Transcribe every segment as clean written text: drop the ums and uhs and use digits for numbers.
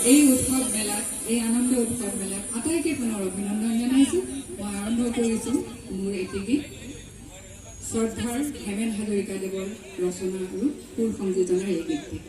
এই উৎসৱ মেলাত এই আনন্দ উৎসৱ মেলাত আটাইকে পুনৰ অভিনন্দন জনাইছোঁ। মই আৰম্ভ কৰিছোঁ মোৰ এটি গীত শ্ৰদ্ধাৰ হেমেন হাজৰিকাদেৱৰ ৰচনা আৰু সুৰ সংযোজনাৰ এই গীতটি।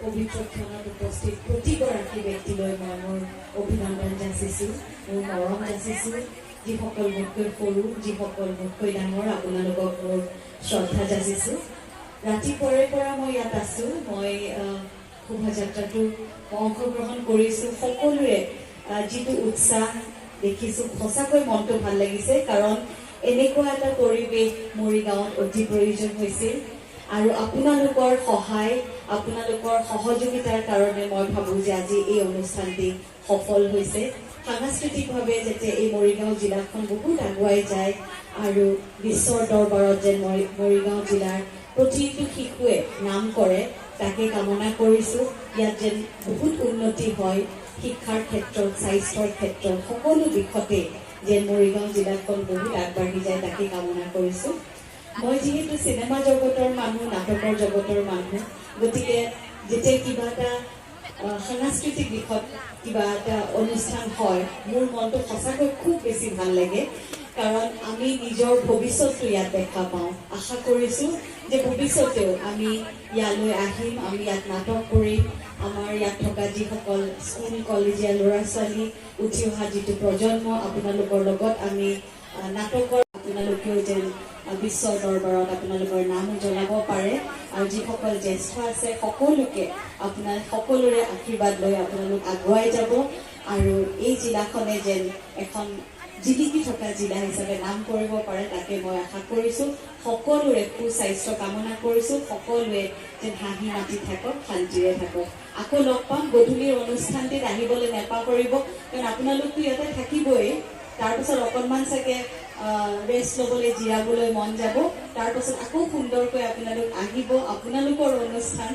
পবিত্ৰ ক্ষণত উপস্থিত প্ৰতিগৰাকী ব্যক্তিলৈ মই মোৰ অভিনন্দন যাচিছোঁ, মোৰ মৰম যাচিছোঁ। যিসকল মোতকৈ সৰু, যিসকল মোতকৈ ডাঙৰ, আপোনালোকক মোৰ শ্ৰদ্ধা যাচিছোঁ। ৰাতিপুৱাৰে পৰা মই ইয়াত আছোঁ। মই শোভাযাত্ৰাটো অংশগ্ৰহণ কৰিছোঁ। সকলোৰে যিটো উৎসাহ দেখিছোঁ, সঁচাকৈ মনটো ভাল লাগিছে। কাৰণ এনেকুৱা এটা পৰিৱেশ মৰিগাঁৱত অতি প্ৰয়োজন হৈছিল আৰু আপোনালোকৰ সহায়, আপোনালোকৰ সহযোগিতাৰ কাৰণে মই ভাবোঁ যে আজি এই অনুষ্ঠানটি সফল হৈছে। সাংস্কৃতিকভাৱে যাতে এই মৰিগাঁও জিলাখন বহুত আগুৱাই যায় আৰু বিশ্বৰ দৰবাৰত যেন মৰিগাঁও জিলাৰ প্ৰতিটো শিশুৱে নাম কৰে, তাকে কামনা কৰিছোঁ। ইয়াত যেন বহুত উন্নতি হয়, শিক্ষাৰ ক্ষেত্ৰত, স্বাস্থ্যৰ ক্ষেত্ৰত, সকলো দিশতে যেন মৰিগাঁও জিলাখন বহুত আগবাঢ়ি যায়, তাকে কামনা কৰিছোঁ। মই যিহেতু চিনেমা জগতৰ মানুহ, নাটকৰ জগতৰ মানুহ, গতিকে যেতিয়া কিবা এটা সাংস্কৃতিক দিশত কিবা এটা অনুষ্ঠান হয়, মোৰ মনটো সঁচাকৈ খুব বেছি ভাল লাগে। কাৰণ আমি নিজৰ ভৱিষ্যতটো ইয়াত দেখা পাওঁ। আশা কৰিছোঁ যে ভৱিষ্যতেও আমি ইয়ালৈ আহিম, আমি ইয়াত নাটক কৰিম। আমাৰ ইয়াত থকা যিসকল স্কুল কলেজীয়া ল'ৰা ছোৱালী, উঠি অহা যিটো প্ৰজন্ম, আপোনালোকৰ লগত আমি নাটকৰ, আপোনালোকেও যেন বিশ্বৰ দৰবাৰত আপোনালোকৰ নাম জ্বলাব পাৰে। আৰু যিসকল জ্যেষ্ঠ আছে সকলোকে আপোনাৰ সকলোৰে আশীৰ্বাদ লৈ আপোনালোক আগুৱাই যাব আৰু এই জিলাখনে যেন এখন জিলিকি থকা জিলা হিচাপে নাম কৰিব পাৰে, তাকে মই আশা কৰিছোঁ। সকলোৰে সুস্বাস্থ্য কামনা কৰিছোঁ। সকলোৱে যেন হাঁহি মাতি থাকক, শান্তিৰে থাকক। আকৌ লগ পাম। গধূলিৰ অনুষ্ঠানটিত আহিবলৈ নেপাহৰিব, কাৰণ আপোনালোকতো ইয়াতে থাকিবই। তাৰপিছত অকণমান চাগে ৰেষ্ট ল'বলৈ, জিৰাবলৈ মন যাব। তাৰপাছত আকৌ সুন্দৰকৈ আপোনালোক আহিব। আপোনালোকৰ অনুষ্ঠান,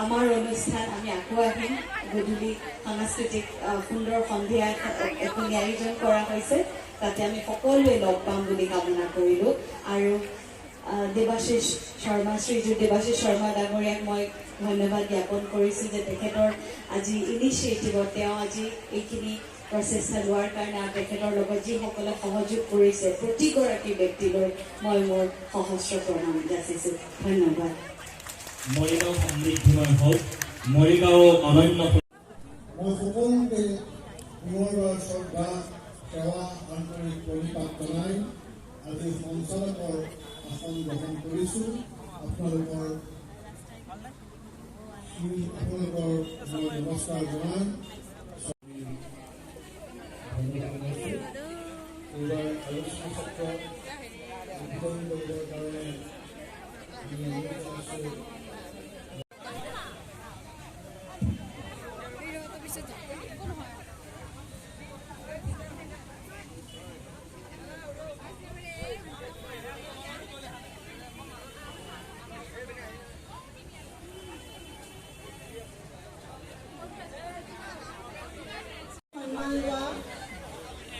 আমাৰ অনুষ্ঠান, আমি আকৌ আহিম। গধূলি সাংস্কৃতিক সুন্দৰ সন্ধিয়া এখনি আয়োজন কৰা হৈছে, তাতে আমি সকলোৱে লগ পাম বুলি কামনা কৰিলোঁ। আৰু দেৱাশিষ শৰ্মা, শ্ৰীযুত দেৱাশিষ শৰ্মা ডাঙৰীয়াক মই ধন্যবাদ জ্ঞাপন কৰিছোঁ যে তেখেতৰ আজি ইনিচিয়েটিভত তেওঁ আজি এইখিনি প্ৰচেষ্টা লোৱাৰ কাৰণে আৰু তেখেতৰ লগত যিসকলে সহযোগ কৰিছে প্ৰতিগৰাকী ব্যক্তিলৈ মই মোৰ সহস্ৰ প্ৰণাম যাচিছোঁ। ধন্যবাদ। মৰিগাঁও সমৃদ্ধিময় হওক, মৰিগাঁও অনন্য। মই সকলোকে পুনৰবাৰ শ্ৰদ্ধা, সেৱা, আন্তৰিক প্ৰণিপাত জনাই আজি সঞ্চালকৰ আসন গ্ৰহণ কৰিছোঁ। আপোনালোকৰ মই নমস্কাৰ জনাই এইবাৰ আলোচনা চক্ৰ উদ্বোধন কৰিবৰ কাৰণে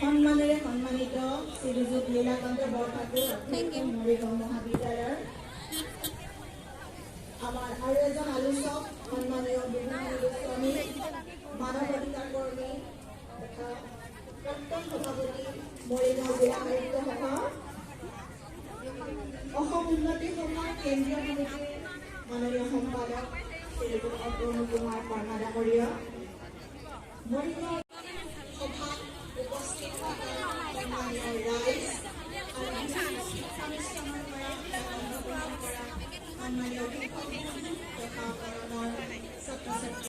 সন্মানেৰে সন্মানিত শ্ৰীযুত লীলাকান্ত বৰঠাকুৰ, মৰিগাঁও মহাবিদ্যালয়ৰ আমাৰ আৰু এজন আলোচক সন্মানীয় বিভিন্ন গোস্বামী, মানৱ অধিকাৰ কৰ্মী তথা প্ৰাক্তন সভাপতি মৰিগাঁও জিলা আয়ুক্ত সভা, অসম উন্নতি সভাৰ কেন্দ্ৰীয় সমিতিৰ মাননীয় সম্পাদক শ্ৰীযুত অৰুণ কুমাৰ শৰ্মা ডাঙৰীয়া, মৰিগাঁও সভা উপস্থিত সন্মানীয় ৰাইজ আৰু শিক্ষানুষ্ঠানৰ পৰা অংশগ্ৰহণ কৰা সন্মানীয় শিক্ষক তথা কৰণৰ ছাত্ৰ ছাত্ৰী,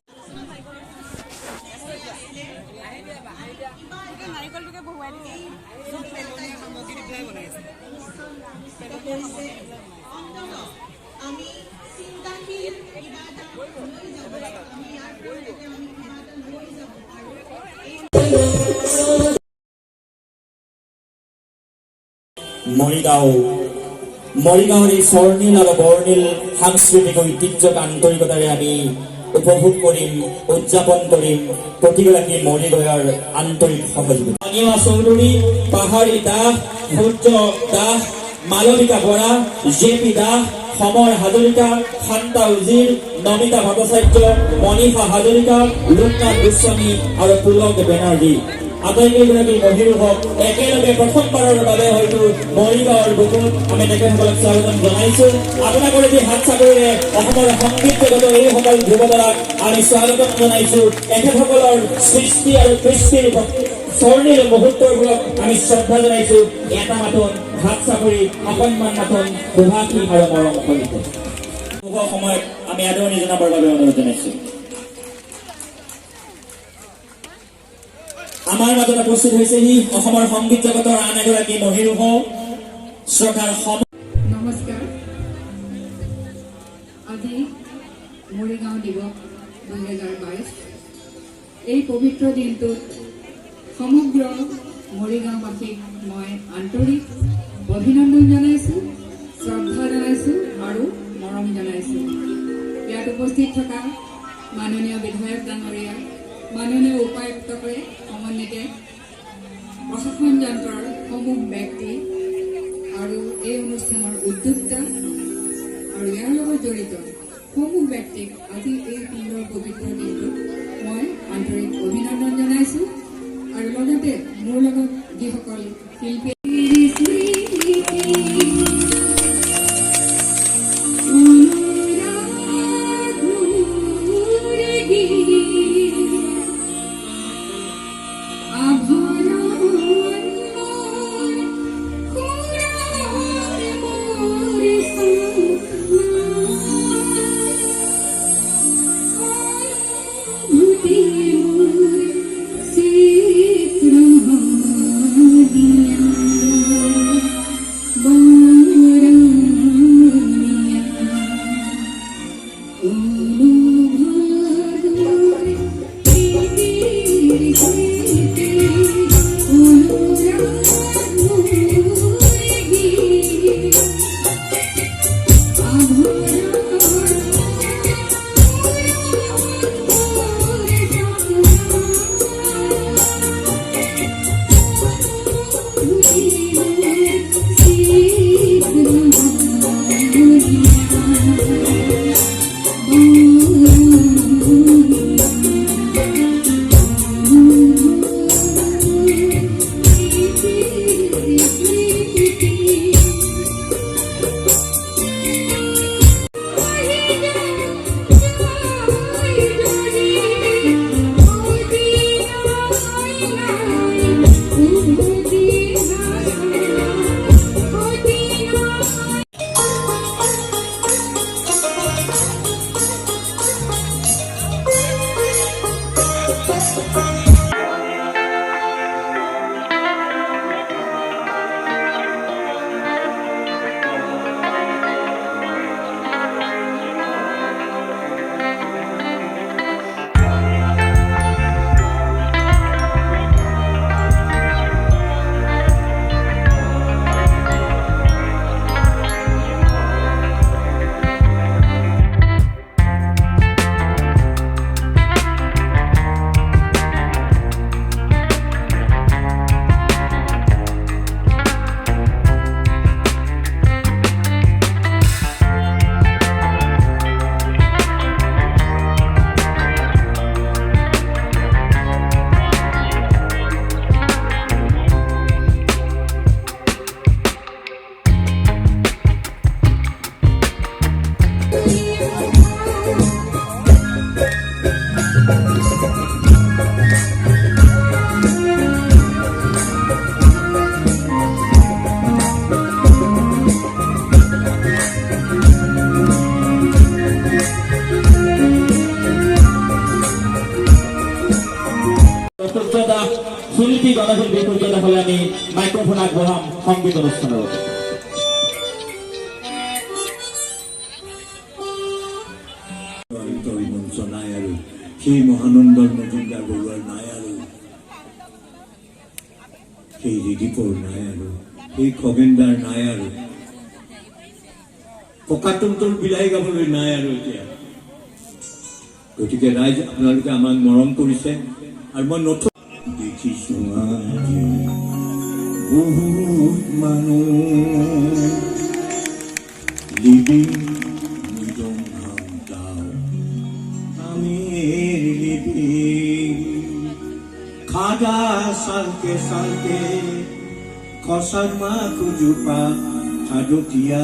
নাৰিকলটোকে বহুৱাই দিছে আমি চিন্তাশীল কিবা এটা লৈ যাব, আমি ইয়াৰ পৰা আমি কিবা এটা লৈ যাব আৰু মৰিগাঁৱৰ এই স্বৰ্ণীল আৰু বৰ্ণিল সাংস্কৃতিক ঐতিহ্যক আন্তৰিকতাৰে আমি উপভোগ কৰিম, উদযাপন কৰিম প্ৰতিগৰাকী মৰিগাঁৱৰ আন্তৰিক সহযোগিতা। অনিমা চৌধুৰী, পাহাৰী দাস, সূৰ্য দাস, মালবিকা বৰা, জে.পি. দাস, সমৰ হাজৰিকা, শান্তা উজিৰ, নমিতা ভট্টাচাৰ্য, মনীষা হাজৰিকা, লোকনাথ গোস্বামী আৰু পুলক বেনাৰ্জী আটাইকেইগৰাকী মহিলোকক একেলগে প্ৰথমবাৰৰ বাবে হয়তো মৰিগাঁৱৰ বুকুত আমি তেখেতসকলক স্বাগতম জনাইছো। আপোনালোকৰ এটি হাত চাপৰিৰে অসমৰ সংগীত জগতৰ এইসকল যুৱতৰাক আমি স্বাগতম জনাইছো। তেখেতসকলৰ সৃষ্টি আৰু কৃষ্টিৰ স্বৰ্ণীল মুহূৰ্তবোৰক আমি শ্ৰদ্ধা জনাইছো। এটা মাতন, হাত চাপৰি, অকণমান মাতন, সুভাষী আৰু মৰম সহিত শুভ সময়ত আমি আদৰণি জনাবৰ বাবে অনুৰোধ জনাইছো। আমাৰ মাজত উপস্থিত হৈছেহি অসমৰ সংগীত জগতৰ আন এগৰাকী মহিৰোহ শ্ৰদ্ধাৰ নমস্কাৰ। আজি মৰিগাঁও দিৱস 2022। এই পবিত্ৰ দিনটোত সমগ্ৰ মৰিগাঁওবাসীক মই আন্তৰিক অভিনন্দন জনাইছোঁ, শ্ৰদ্ধা জনাইছোঁ আৰু মৰম জনাইছোঁ। ইয়াত উপস্থিত থকা মাননীয় বিধায়ক ডাঙৰীয়া, মাননীয় উপায়ুক্তকে সমন্বিতে প্ৰশাসন যন্ত্ৰৰ সমূহ ব্যক্তি আৰু এই অনুষ্ঠানৰ উদ্যোক্তা আৰু ইয়াৰ লগত জড়িত সমূহ ব্যক্তিক আজি এই সুন্দৰ পবিত্ৰ দিনটোত মই আন্তৰিক অভিনন্দন জনাইছোঁ। আৰু লগতে মোৰ লগত যিসকল শিল্পী শিল্পী গণশিল্পী সূৰ্যদা হলে আমি মাইক্ৰফোন আগবঢ়াম সংগীত অনুষ্ঠানৰ মঞ্চ নাই আৰু সেই মহানন্দৰ নতুন বৰুৱাৰ নাই আৰু সেই ৰিদীপৰ নাই আৰু সেই খগেনদাৰ নাই আৰু পকাটোৰ বিলাহী গাবলৈ নাই আৰু এতিয়া গতিকে ৰাইজ আপোনালোকে আমাক মৰম কৰিছে আৰু মই নতুন দেখিছো আজি বহুত মানুহ লিভিং উইডন হামটাও আমি লিভিং খাজা সালকে সালকে খসার মা কুজুপা সাধুটিয়া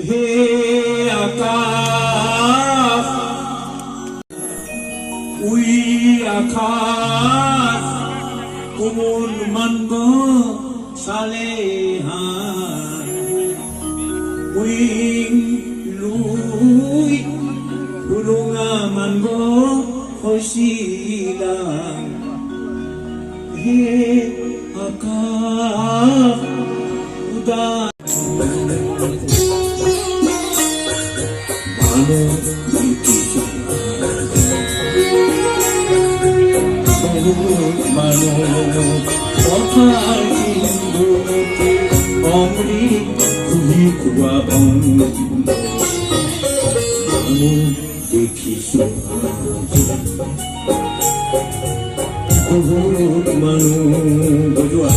হে আকাশ উই আকাশ কোমল মানব চালে উইং লুই হুলুঙা মানব হৈছিলা হে আকাশ উদা দেখিছো বহুত মানুহ বজোৱা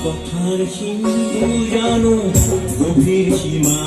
কথাৰ সিন্ধু জানো গভীৰ সীমা